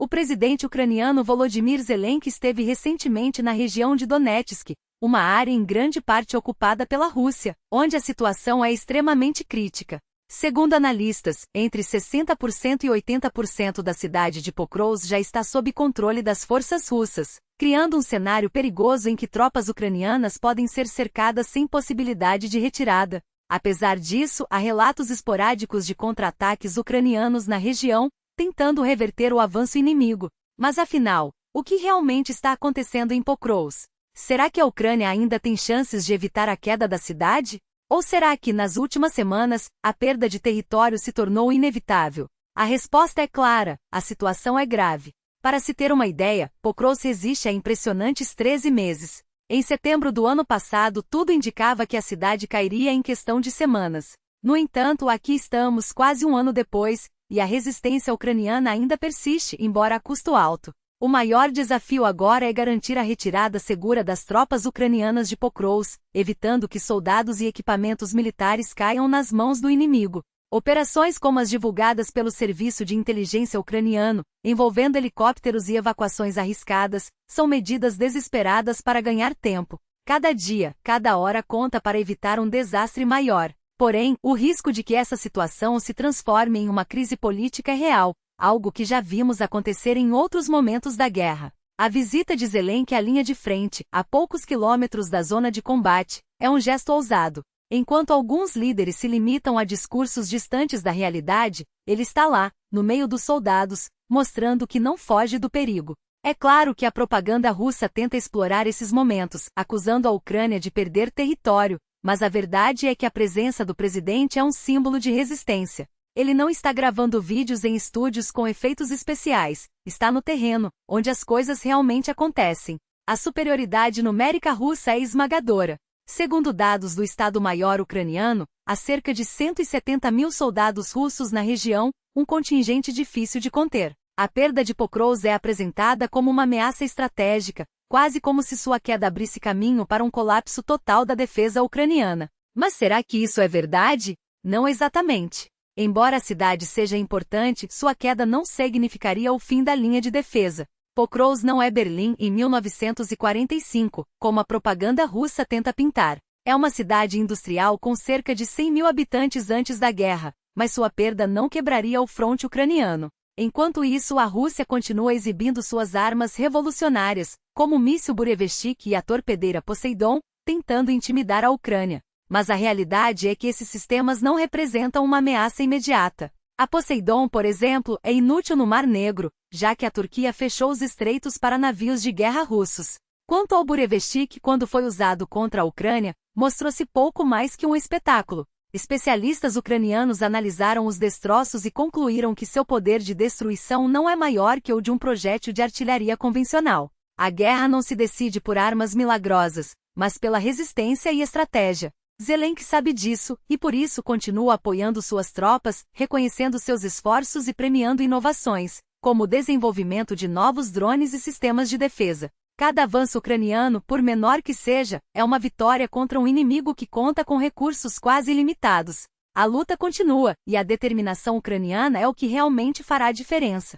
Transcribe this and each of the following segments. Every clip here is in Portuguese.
O presidente ucraniano Volodymyr Zelensky esteve recentemente na região de Donetsk, uma área em grande parte ocupada pela Rússia, onde a situação é extremamente crítica. Segundo analistas, entre 60% e 80% da cidade de Pokrovsk já está sob controle das forças russas, criando um cenário perigoso em que tropas ucranianas podem ser cercadas sem possibilidade de retirada. Apesar disso, há relatos esporádicos de contra-ataques ucranianos na região, tentando reverter o avanço inimigo. Mas afinal, o que realmente está acontecendo em Pokrovsk? Será que a Ucrânia ainda tem chances de evitar a queda da cidade? Ou será que, nas últimas semanas, a perda de território se tornou inevitável? A resposta é clara: a situação é grave. Para se ter uma ideia, Pokrovsk resiste há impressionantes 13 meses. Em setembro do ano passado, tudo indicava que a cidade cairia em questão de semanas. No entanto, aqui estamos, quase um ano depois, e a resistência ucraniana ainda persiste, embora a custo alto. O maior desafio agora é garantir a retirada segura das tropas ucranianas de Pokrovsk, evitando que soldados e equipamentos militares caiam nas mãos do inimigo. Operações como as divulgadas pelo Serviço de Inteligência ucraniano, envolvendo helicópteros e evacuações arriscadas, são medidas desesperadas para ganhar tempo. Cada dia, cada hora conta para evitar um desastre maior. Porém, o risco de que essa situação se transforme em uma crise política é real, algo que já vimos acontecer em outros momentos da guerra. A visita de Zelensky à linha de frente, a poucos quilômetros da zona de combate, é um gesto ousado. Enquanto alguns líderes se limitam a discursos distantes da realidade, ele está lá, no meio dos soldados, mostrando que não foge do perigo. É claro que a propaganda russa tenta explorar esses momentos, acusando a Ucrânia de perder território, mas a verdade é que a presença do presidente é um símbolo de resistência. Ele não está gravando vídeos em estúdios com efeitos especiais, está no terreno, onde as coisas realmente acontecem. A superioridade numérica russa é esmagadora. Segundo dados do Estado-Maior ucraniano, há cerca de 170 mil soldados russos na região, um contingente difícil de conter. A perda de Pokrovsk é apresentada como uma ameaça estratégica, quase como se sua queda abrisse caminho para um colapso total da defesa ucraniana. Mas será que isso é verdade? Não exatamente. Embora a cidade seja importante, sua queda não significaria o fim da linha de defesa. Pokrovsk não é Berlim em 1945, como a propaganda russa tenta pintar. É uma cidade industrial com cerca de 100 mil habitantes antes da guerra, mas sua perda não quebraria o fronte ucraniano. Enquanto isso, a Rússia continua exibindo suas armas revolucionárias, como o míssil Burevestnik e a torpedeira Poseidon, tentando intimidar a Ucrânia. Mas a realidade é que esses sistemas não representam uma ameaça imediata. A Poseidon, por exemplo, é inútil no Mar Negro, já que a Turquia fechou os estreitos para navios de guerra russos. Quanto ao Burevestnik, quando foi usado contra a Ucrânia, mostrou-se pouco mais que um espetáculo. Especialistas ucranianos analisaram os destroços e concluíram que seu poder de destruição não é maior que o de um projétil de artilharia convencional. A guerra não se decide por armas milagrosas, mas pela resistência e estratégia. Zelensky sabe disso, e por isso continua apoiando suas tropas, reconhecendo seus esforços e premiando inovações, como o desenvolvimento de novos drones e sistemas de defesa. Cada avanço ucraniano, por menor que seja, é uma vitória contra um inimigo que conta com recursos quase ilimitados. A luta continua, e a determinação ucraniana é o que realmente fará a diferença.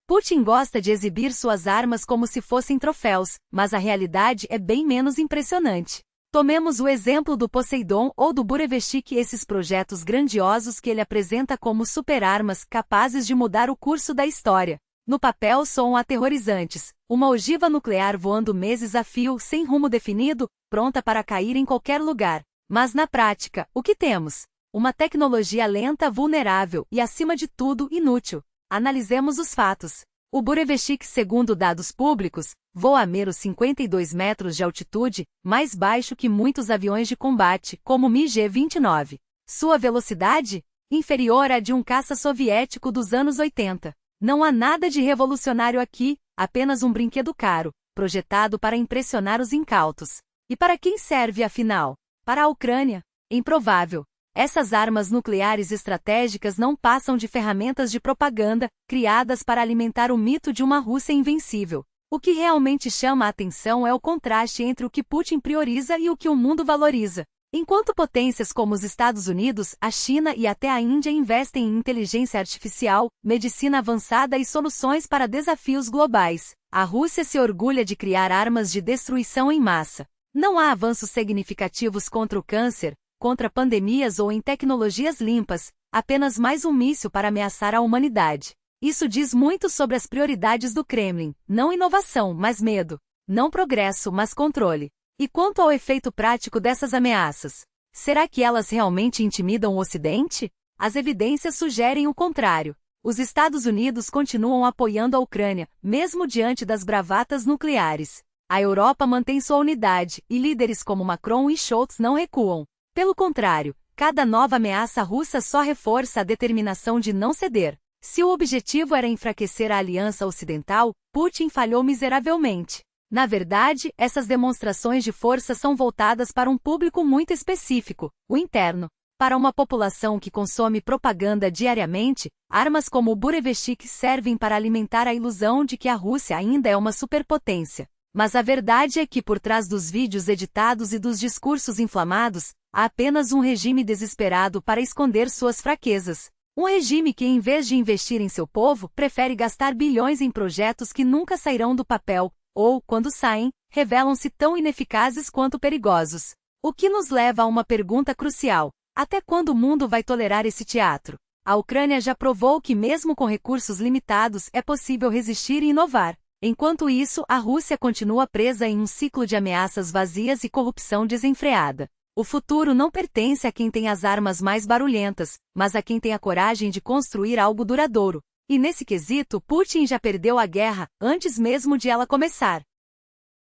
Putin gosta de exibir suas armas como se fossem troféus, mas a realidade é bem menos impressionante. Tomemos o exemplo do Poseidon ou do Burevestnik, esses projetos grandiosos que ele apresenta como super-armas capazes de mudar o curso da história. No papel soam aterrorizantes, uma ogiva nuclear voando meses a fio sem rumo definido, pronta para cair em qualquer lugar. Mas na prática, o que temos? Uma tecnologia lenta, vulnerável e, acima de tudo, inútil. Analisemos os fatos. O Burevestnik, segundo dados públicos, voa a meros 52 metros de altitude, mais baixo que muitos aviões de combate, como o MiG-29. Sua velocidade? Inferior à de um caça soviético dos anos 80. Não há nada de revolucionário aqui, apenas um brinquedo caro, projetado para impressionar os incautos. E para quem serve, afinal? Para a Ucrânia? Improvável. Essas armas nucleares estratégicas não passam de ferramentas de propaganda, criadas para alimentar o mito de uma Rússia invencível. O que realmente chama a atenção é o contraste entre o que Putin prioriza e o que o mundo valoriza. Enquanto potências como os Estados Unidos, a China e até a Índia investem em inteligência artificial, medicina avançada e soluções para desafios globais, a Rússia se orgulha de criar armas de destruição em massa. Não há avanços significativos contra o câncer, contra pandemias ou em tecnologias limpas, apenas mais um míssil para ameaçar a humanidade. Isso diz muito sobre as prioridades do Kremlin, não inovação, mas medo. Não progresso, mas controle. E quanto ao efeito prático dessas ameaças? Será que elas realmente intimidam o Ocidente? As evidências sugerem o contrário. Os Estados Unidos continuam apoiando a Ucrânia, mesmo diante das bravatas nucleares. A Europa mantém sua unidade, e líderes como Macron e Scholz não recuam. Pelo contrário, cada nova ameaça russa só reforça a determinação de não ceder. Se o objetivo era enfraquecer a aliança ocidental, Putin falhou miseravelmente. Na verdade, essas demonstrações de força são voltadas para um público muito específico, o interno. Para uma população que consome propaganda diariamente, armas como o Burevestnik servem para alimentar a ilusão de que a Rússia ainda é uma superpotência. Mas a verdade é que por trás dos vídeos editados e dos discursos inflamados, há apenas um regime desesperado para esconder suas fraquezas. Um regime que, em vez de investir em seu povo, prefere gastar bilhões em projetos que nunca sairão do papel, ou, quando saem, revelam-se tão ineficazes quanto perigosos. O que nos leva a uma pergunta crucial: até quando o mundo vai tolerar esse teatro? A Ucrânia já provou que mesmo com recursos limitados é possível resistir e inovar. Enquanto isso, a Rússia continua presa em um ciclo de ameaças vazias e corrupção desenfreada. O futuro não pertence a quem tem as armas mais barulhentas, mas a quem tem a coragem de construir algo duradouro. E nesse quesito, Putin já perdeu a guerra, antes mesmo de ela começar.